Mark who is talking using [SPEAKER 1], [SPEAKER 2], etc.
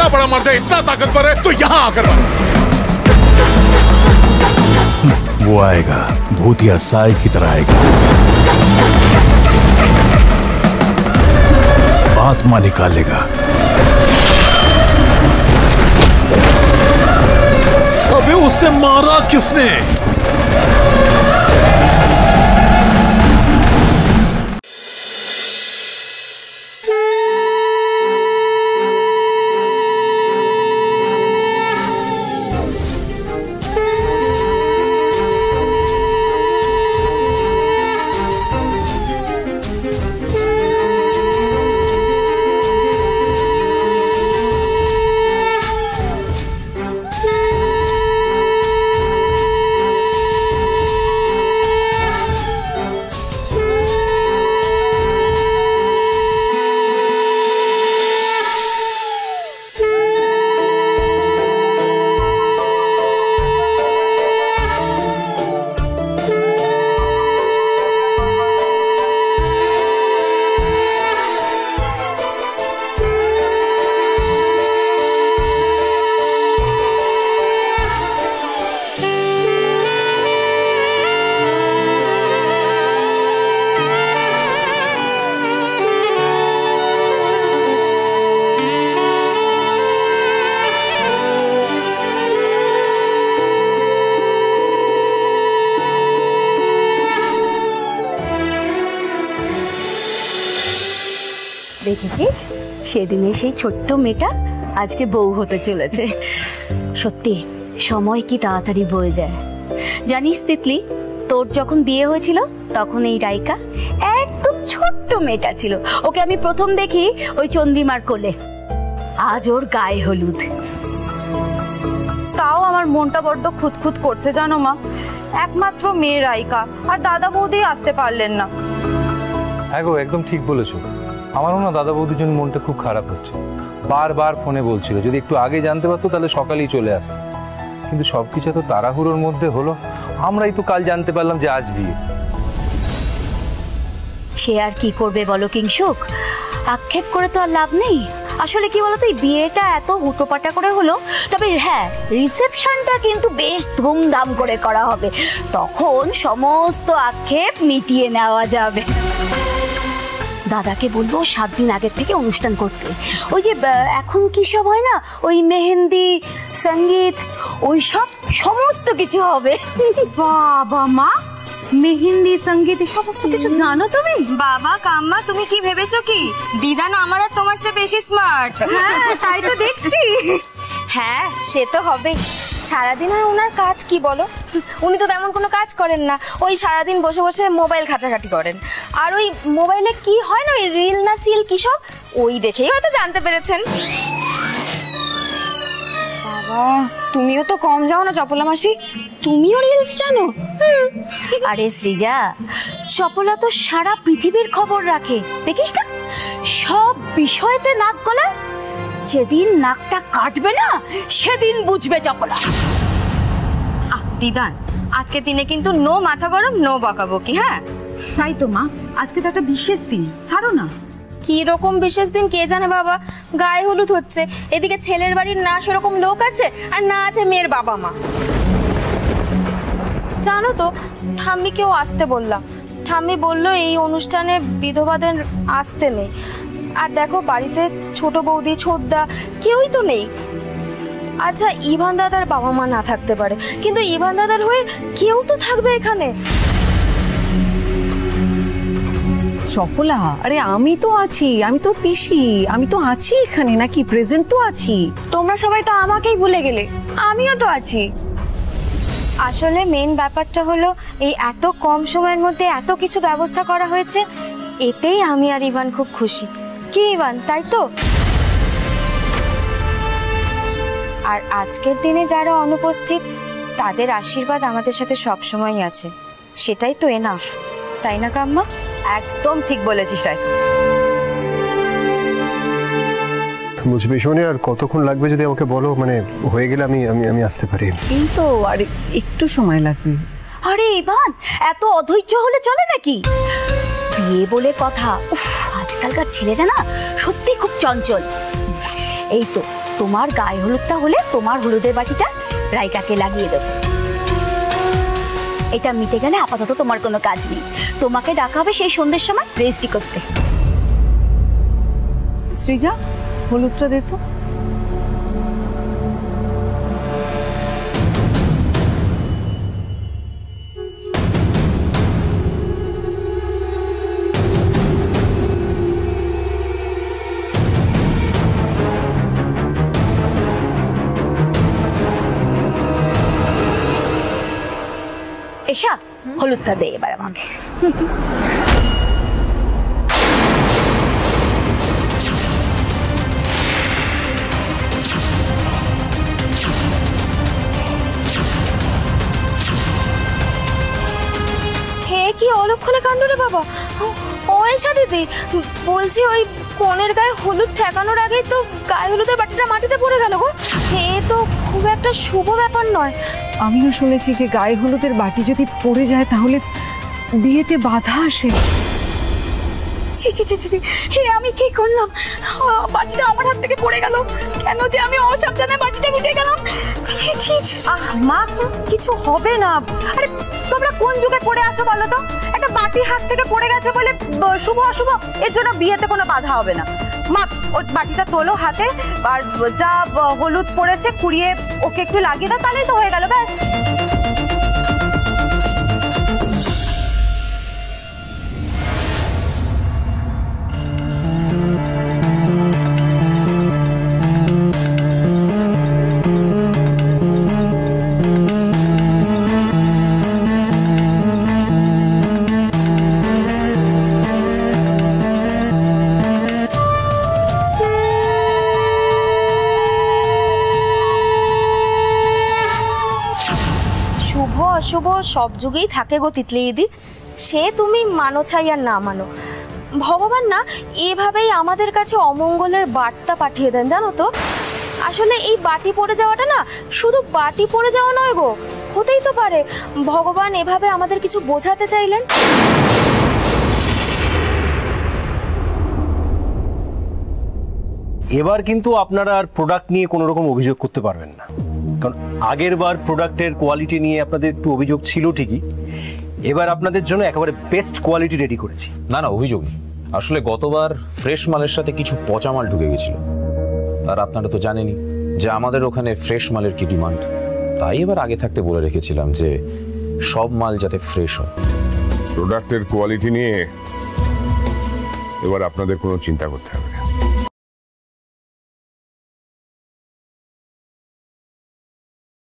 [SPEAKER 1] बड़ा मर्द है, इतना ताकतवर है, तो यहाँ आकर
[SPEAKER 2] वो आएगा, भूतिया साय की तरह आएगा, आत्मा निकालेगा।
[SPEAKER 1] अबे उससे मारा किसने?
[SPEAKER 3] দেখেছিস সেদিনে সেই ছোট্ট মেয়েটা আজকে বউ হতে চলেছে। সত্যি সময় কি তাড়াতাড়ি বয়ে যায়। জানিস তিতলি, তোর যখন বিয়ে হয়েছিল তখন এই রাইকা একদম ছোট্ট মেয়েটা ছিল। ওকে আমি প্রথম দেখি ওই চন্দ্রিমার কোলে, আজ ওর গায়ে হলুদ।
[SPEAKER 4] তাও আমার মনটা বড্ড খুঁতখুত করছে জানো মা, একমাত্র মেয়ে রাইকা আর দাদা বৌদি আসতে পারলেন না।
[SPEAKER 5] হ্যাঁ গো, একদম ঠিক বলেছো। আমারও না দাদা বৌদির জন্য মনটা খুব খারাপ হচ্ছে। বারবার ফোনে বলছিল যদি একটু আগে জানতে পারতো তাহলে সকালেই চলে আসতো, কিন্তু সবকিছু তো তাড়াহুড়োর মধ্যে হলো। আমরাই তো কাল জানতে পারলাম যে আজ বিয়ে।
[SPEAKER 3] সে আর কি করবে বলো কিংসুক, আক্ষেপ করে তো আর লাভ নেই। আসলে কি বলতো, এই বিয়েটা এত হুটোপাটা করে হলো, তবে হ্যাঁ রিসেপশনটা কিন্তু বেশ ধুমধাম করে করা হবে, তখন সমস্ত আক্ষেপ মিটিয়ে নেওয়া যাবে। দাদাকে বলবো 7 দিন আগের থেকে অনুষ্ঠান করতে। ওই যে এখন কি সব হয় না, ওই মেহেন্দি, সঙ্গীত, ওই সব সমস্ত কিছু হবে।
[SPEAKER 4] বাবা মা, মেহেন্দি সঙ্গীত সমস্ত কিছু জানো তুমি?
[SPEAKER 6] বাবা কাম্মা, তুমি কি ভেবেছো কি দিদা না আমার আর তোমার চেয়ে বেশি স্মার্ট?
[SPEAKER 4] হ্যাঁ তাই তো দেখছি।
[SPEAKER 6] হ্যাঁ সে তো হবেই। সারাদিন আর ওনার কাজ কি বলো? উনি তো তেমন কোনো কাজ করেন না, ওই সারাদিন বসে বসে মোবাইল ঘাটাঘাটি করেন। আর ওই মোবাইলে কি হয় না, ওই রিল না চিল কি সব, ওই দেখেই হয়তো জানতে পেরেছেন। বাবা তুমিও তো কম যাও না চপলা মাসি, তুমিও রিলস জানো?
[SPEAKER 3] আরে সৃজা, চপলা তো সারা পৃথিবীর খবর রাখে, দেখিস না সব বিষয়তে নাক গলায়। যেদিন নাকটা কাটবে না সেদিন বুঝবে চপলা।
[SPEAKER 6] দিদান আজকে দিনে কিন্তু নো মাথা গরম, নো বকাবকি। হ্যাঁ
[SPEAKER 4] তাই তো মা, আজকে তো একটা বিশেষ দিন, ছাড়ো না।
[SPEAKER 6] কি রকম বিশেষ দিন কে জানে বাবা, গায়ে হলুদ হচ্ছে, এদিকে ছেলের বাড়ির না সেরকম লোক আছে আর না আছে মেয়ের বাবা মা। জানো তো ঠাম্মিকেও আসতে বললাম, ঠাম্মি বললো এই অনুষ্ঠানে বিধবাদের আসতে নেই। আর দেখো বাড়িতে ছোট বৌদি, ছোটদা কেউই তো নেই। আচ্ছা ইভান দাদার বাবা মা না থাকতে পারে, কিন্তু ইভান দাদার হয়ে কেউ তো থাকবে এখানে।
[SPEAKER 4] চপলা, আরে আমি তো আছি, আমি তো পিসি, আমি তো আছি এখানে, নাকি প্রেজেন্ট তো আছি।
[SPEAKER 6] তোমরা সবাই তো আমাকেই ভুলে গেলে, আমিও তো আছি। আসলে মেন ব্যাপারটা হলো এই এত কম সময়ের মধ্যে এত কিছু ব্যবস্থা করা হয়েছে, এতেই আমি আর ইভান খুব খুশি। কি ইভান, তাই তো? আর আজকের দিনে যারা অনুপস্থিত তাদের আশীর্বাদ আমাদের সাথে সবসময় আছে, সেটাই তো এনাফ, তাই না কাম্মা?
[SPEAKER 4] একদম ঠিক বলেছিস রাইকা।
[SPEAKER 7] বুঝবে শোনে, আর কতক্ষণ লাগবে যদি আমাকে বলো, মানে হয়ে গেলে আমি আমি আমি আসতে পারি।
[SPEAKER 4] এই তো আর একটু সময় লাগবে।
[SPEAKER 3] আরে ইভান, এত অধৈর্য হলে চলে নাকি? বিয়ে বলে কথা, উফ আজকালকার ছেলেরা না সত্যি খুব চঞ্চল। এই তো তোমার গায়ে হলুদটা হলে তোমার হলুদের বাটিটা রাইকাকে লাগিয়ে দেবো। এটা মিটে গেলে আপাতত তোমার কোনো কাজ নেই, তোমাকে ডাকা হবে সেই সন্ধ্যের সময় রেজিস্ট্রি করতে।
[SPEAKER 4] সৃজা, হলুদটা দে তো।
[SPEAKER 3] এসা, হলুদটা দে এবার আমাকে।
[SPEAKER 6] হে কি অলক্ষণে কাণ্ড রে বাবা। ও এসা দিদি, বলছি ওই কনের গায়ে হলুদ ঠেকানোর আগেই তো গায়ে হলুদের বাটিটা মাটিতে পড়ে গেল গো। এ তো খুব একটা শুভ ব্যাপার নয়।
[SPEAKER 4] আমিও শুনেছি যে গায়ে হলুদের বাটি যদি পড়ে যায় তাহলে বিয়েতে বাধা আসে।
[SPEAKER 3] ছি ছি ছি ছি, হে আমি কি করলাম? বাটিটা আমার হাত থেকে পড়ে গেল, কেন যে আমি অসাবধানে বাটিটা নিতে গেলাম।
[SPEAKER 4] মা, কিছু হবে না।
[SPEAKER 3] আরে তোমরা কোন যুগে পড়ে আছো বলো তো? একটা বাটি হাত থেকে পড়ে গেছে বলে শুভ অশুভ এর জন্য বিয়েতে কোনো বাধা হবে না। মা, ওই বাটিটা তোলো হাতে, আর যা হলুদ পড়েছে কুড়িয়ে ওকে একটু লাগিয়ে দাও, তাহলেই তো হয়ে গেল ব্যাস।
[SPEAKER 6] শুভ অশুভ সব যুগেই থাকে গো তিতলি দিদি, সে তুমি মানো চাই আর না মানো। ভগবান না এভাবেই আমাদের কাছে অমঙ্গলের বার্তা পাঠিয়ে দেন জানো তো। আসলে এই বাটি পড়ে যাওয়াটা না শুধু বাটি পড়ে যাওয়া নয় গো, হতেই তো পারে ভগবান এভাবে আমাদের কিছু বোঝাতে চাইলেন।
[SPEAKER 8] এবার কিন্তু আপনারা আর প্রোডাক্ট নিয়ে কোনো রকম অভিযোগ করতে পারবেন না, কারণ আগের বার প্রোডাক্টের কোয়ালিটি নিয়ে আপনাদের একটু অভিযোগ ছিল ঠিকই, এবার আপনাদের জন্য একেবারে বেস্ট কোয়ালিটি রেডি করেছি।
[SPEAKER 9] না না, অভিযোগ নেই। আসলে গতবার ফ্রেশ মালের সাথে কিছু পচা মাল ঢুকে গেছিল, আর আপনারা তো জানেনই যে আমাদের ওখানে ফ্রেশ মালের কি ডিমান্ড। তাই এবার আগে থাকতে বলে রেখেছিলাম যে সব মাল যাতে ফ্রেশ হয়।
[SPEAKER 10] প্রোডাক্টের কোয়ালিটি নিয়ে এবার আপনাদের কোনো চিন্তা করতে হবে না।